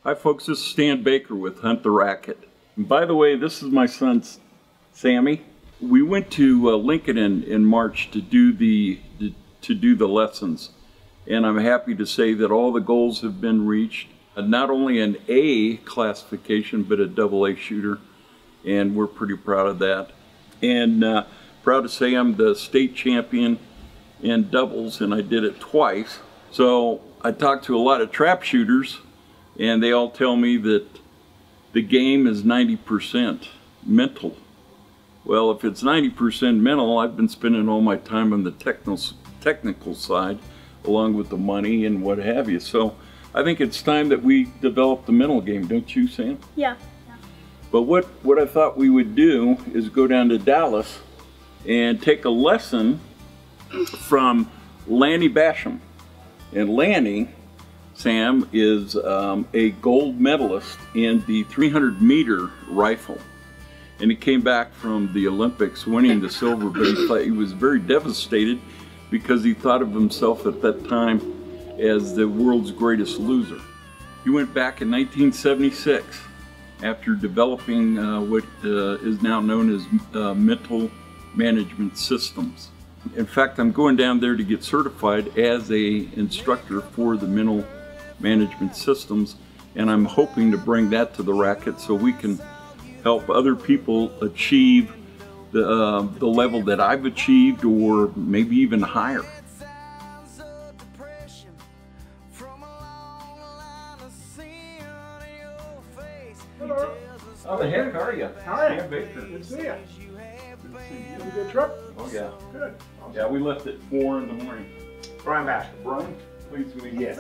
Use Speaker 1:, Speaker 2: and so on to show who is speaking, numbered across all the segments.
Speaker 1: Hi folks, this is Stan Baker with Hunt the Racket. And by the way, this is my son, Sammy. We went to Lincoln in March to do the lessons. And I'm happy to say that all the goals have been reached. Not only an A classification, but a AA shooter. And we're pretty proud of that. And proud to say I'm the state champion in doubles, and I did it twice. So I talked to a lot of trap shooters, and they all tell me that the game is 90% mental. Well, if it's 90% mental, I've been spending all my time on the technical side, along with the money and what have you. So I think it's time that we develop the mental game, don't you, Sam?
Speaker 2: Yeah.
Speaker 1: But what I thought we would do is go down to Dallas and take a lesson from Lanny Bassham. And Lanny, Sam, is a gold medalist in the 300-meter rifle. And he came back from the Olympics winning the silver, but he was very devastated because he thought of himself at that time as the world's greatest loser. He went back in 1976 after developing what is now known as mental management systems. In fact, I'm going down there to get certified as an instructor for the mental management systems, and I'm hoping to bring that to the racket so we can help other people achieve the level that I've achieved, or maybe even higher.
Speaker 3: Hello.
Speaker 1: How the heck are you?
Speaker 3: Hi.
Speaker 1: Stan Baker.
Speaker 3: Good to see you.
Speaker 1: Good to see you.
Speaker 3: Have a good trip?
Speaker 1: Oh yeah.
Speaker 3: Good. Awesome.
Speaker 1: Yeah, we left at 4 in the morning.
Speaker 3: Brian Bassham.
Speaker 1: Brian, please meet you.
Speaker 3: Yes.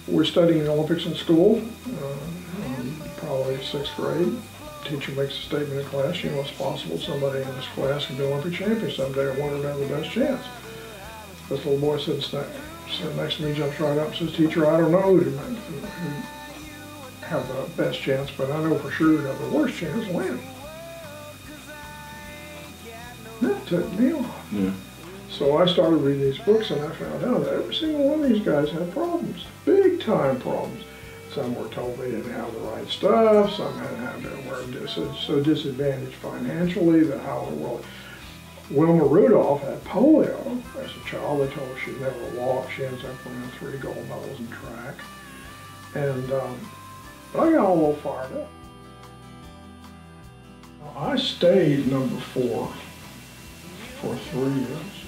Speaker 3: We're studying the Olympics in school, probably 6th grade. Teacher makes a statement in class, you know, it's possible somebody in this class can be Olympic champion someday. I want to have the best chance. This little boy sits next to me, jumps right up and says, "Teacher, I don't know who have the best chance, but I know for sure who have the worst chance, Lanny." That took me off.
Speaker 1: Yeah.
Speaker 3: So I started reading these books, and I found out that every single one of these guys had problems, big time problems. Some were told they didn't have the right stuff, some were so disadvantaged financially that how in the world. Wilma Rudolph had polio as a child. They told her she'd never walk. She ends up winning 3 gold medals in track. And but I got a little fired up. I stayed number 4 for 3 years.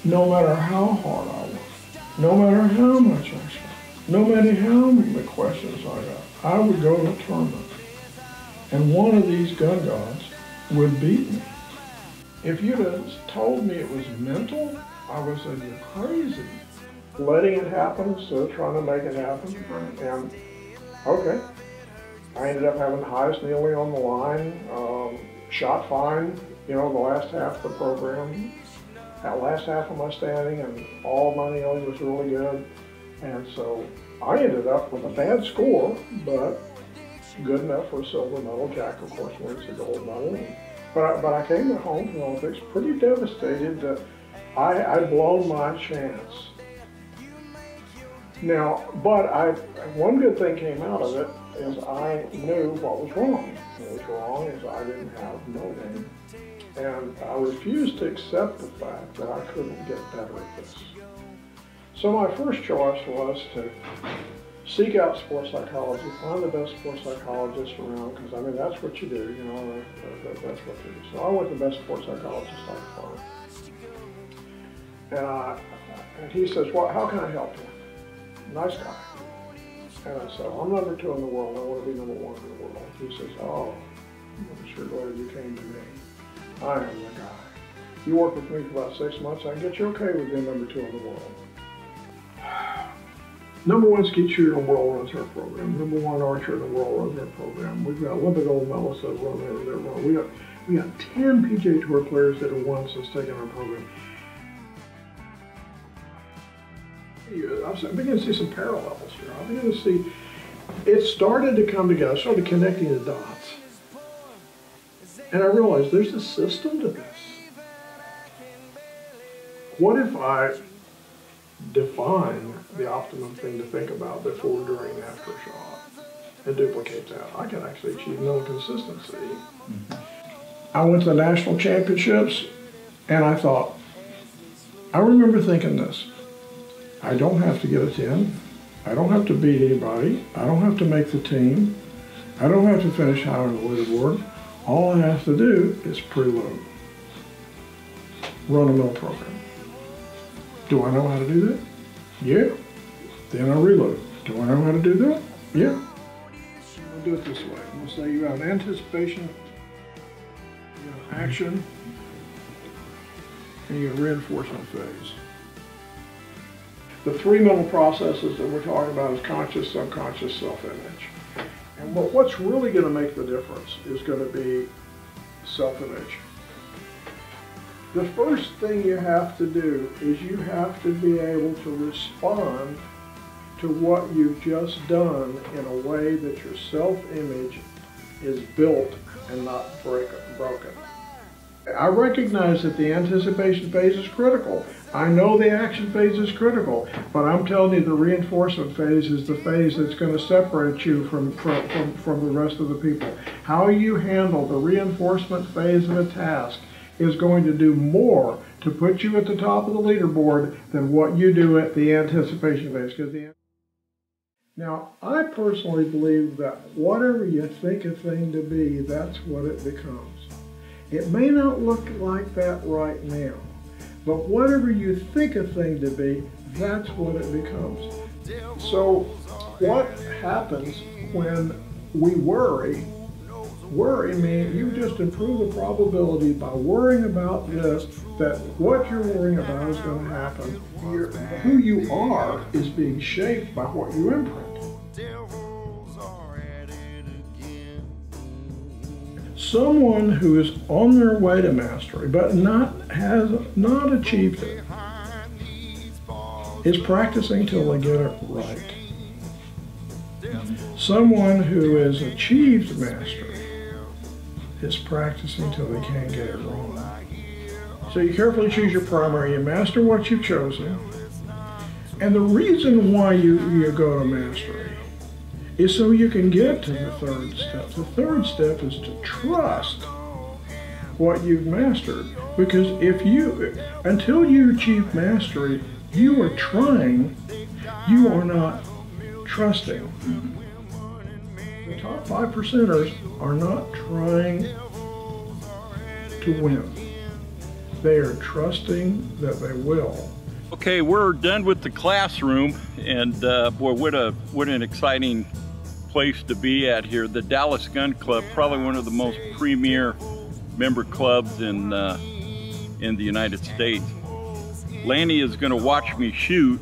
Speaker 3: No matter how hard I worked, no matter how much I spent, no matter how many questions I got, I would go to a tournament, and one of these gun gods would beat me. If you'd have told me it was mental, I would have said, "You're crazy." Letting it happen instead of trying to make it happen, and okay. I ended up having the highest kneeling on the line, shot fine, you know, the last half of the program. That last half of my standing and all my kneeling was really good. And so I ended up with a bad score, but good enough for a silver medal. Jack, of course, wins the gold medal. But I came home from the Olympics pretty devastated that I'd blown my chance. Now, but one good thing came out of it is I knew what was wrong. What was wrong is I didn't have no game. And I refused to accept the fact that I couldn't get better at this. So my first choice was to seek out sports psychology, find the best sports psychologists around, because I mean, that's what you do, you know, that's what you do. So I went to the best sports psychologist I could find. And he says, "Well, how can I help you?" Nice guy. And I said, "I'm number 2 in the world, I want to be number 1 in the world." He says, "Oh, I'm sure glad you came to me. I am the guy. You work with me for about 6 months, I can get you okay with being number 2 in the world." Number 1 skeet shooter in the world runs our program. Number 1 archer in the world runs our program. We've got Olympic gold medalists that run there. We got 10 PGA Tour players that have won since taking our program. I'm beginning to see some parallels here. I'm beginning to see it started to come together, started connecting the dots. And I realized there's a system to this. What if I define the optimum thing to think about before, during, and after a shot and duplicate that. I can actually achieve mental consistency. I went to the national championships and I thought, I remember thinking this, I don't have to get a 10, I don't have to beat anybody, I don't have to make the team, I don't have to finish high on the leaderboard. All I have to do is preload, run a mill program. Do I know how to do that? Yeah. Then I reload. Do I know how to do that? Yeah. I'll do it this way. I'm going to say you have an anticipation, you have action, and you have a reinforcement phase. The three mental processes that we're talking about is conscious, subconscious, self-image. And what's really going to make the difference is going to be self-image. The first thing you have to do is you have to be able to respond to what you've just done in a way that your self-image is built and not broken. I recognize that the anticipation phase is critical. I know the action phase is critical, but I'm telling you the reinforcement phase is the phase that's going to separate you from the rest of the people. How you handle the reinforcement phase of a task is going to do more to put you at the top of the leaderboard than what you do at the anticipation phase. Now, I personally believe that whatever you think a thing to be, that's what it becomes. It may not look like that right now, but whatever you think a thing to be, that's what it becomes. So what happens when we worry? Worry means you just improve the probability by worrying about this, that what you're worrying about is going to happen. Who you are is being shaped by what you imprint. Someone who is on their way to mastery but has not achieved it is practicing till they get it right. Someone who has achieved mastery is practicing till they can't get it wrong. So you carefully choose your primary, you master what you've chosen, and the reason why you go to mastery is so you can get to the third step. The third step is to trust what you've mastered, because until you achieve mastery, you are trying, you are not trusting. The top 5%ers are not trying to win. They are trusting that they will.
Speaker 1: Okay, we're done with the classroom, and boy, what an exciting place to be at here. The Dallas Gun Club, probably one of the most premier member clubs in the United States. Lanny is going to watch me shoot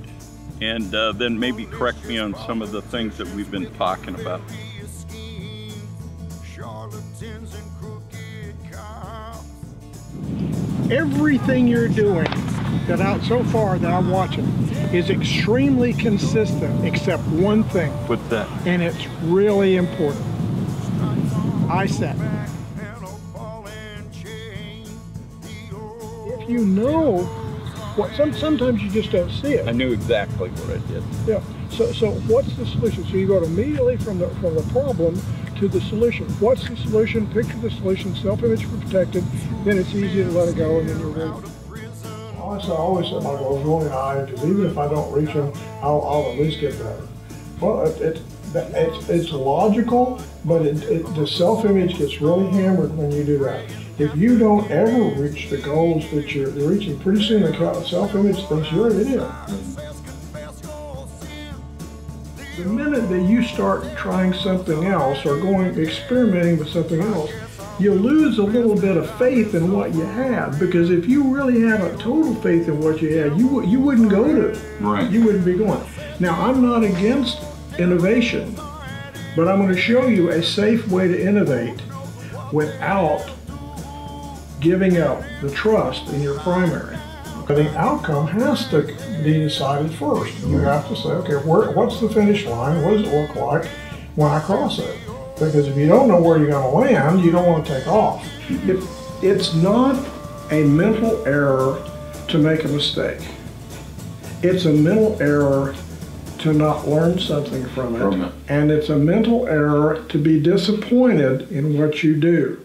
Speaker 1: and then maybe correct me on some of the things that we've been talking about.
Speaker 3: Everything you're doing so far that I'm watching is extremely consistent, except one thing.
Speaker 1: What's that?
Speaker 3: And it's really important. I set. If you know what, sometimes you just don't see it.
Speaker 1: I knew exactly what I did.
Speaker 3: Yeah. So what's the solution? So you go immediately from the problem to the solution. What's the solution? Picture the solution. Self-image protected. Then it's easy to let it go, and then you're ready. I always set my goals really high, because even if I don't reach them, I'll at least get better. Well, it's logical, but the self-image gets really hammered when you do that. If you don't ever reach the goals that you're reaching, pretty soon the self-image thinks you're an idiot. The minute that you start trying something else or experimenting with something else, you lose a little bit of faith in what you had, because if you really had a total faith in what you had, you wouldn't go to it.
Speaker 1: Right.
Speaker 3: You wouldn't be going. Now, I'm not against innovation, but I'm going to show you a safe way to innovate without giving up the trust in your primary. The outcome has to be decided first. You have to say, okay, what's the finish line? What does it look like when I cross it? Because if you don't know where you're going to land, you don't want to take off. It's not a mental error to make a mistake. it's a mental error to not learn something from it. And it's a mental error to be disappointed in what you do.